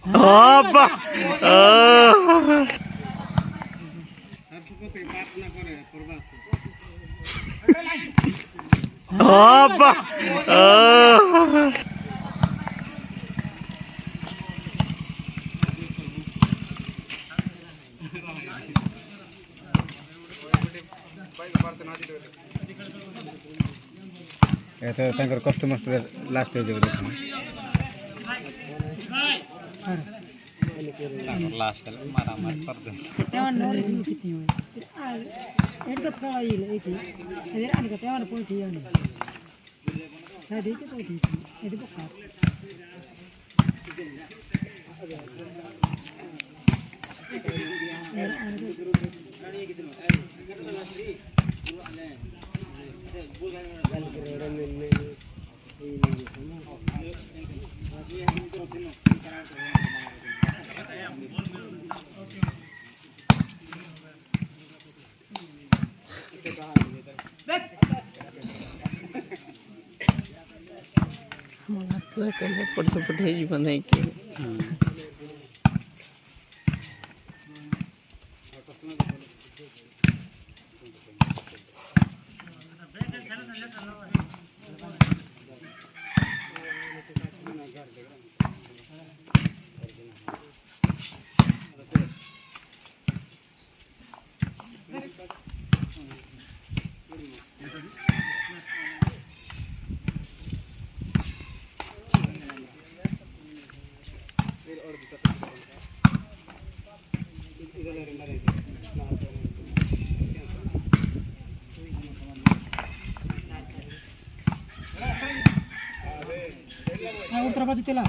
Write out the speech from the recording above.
Apa? Apa? এটা তাঙ্কর কস্টমার last হয়ে যাবে দেখুন লাস্ট মারামারি করতে তেমন নরে কিতি হয় আর এটা ফ্রাইল এটি এর আনকে তেমন পয়সা জানি হ্যাঁ দেখতে তো ঠিক এটি পকা Mana kaya porde juga naik. ultra baju celah.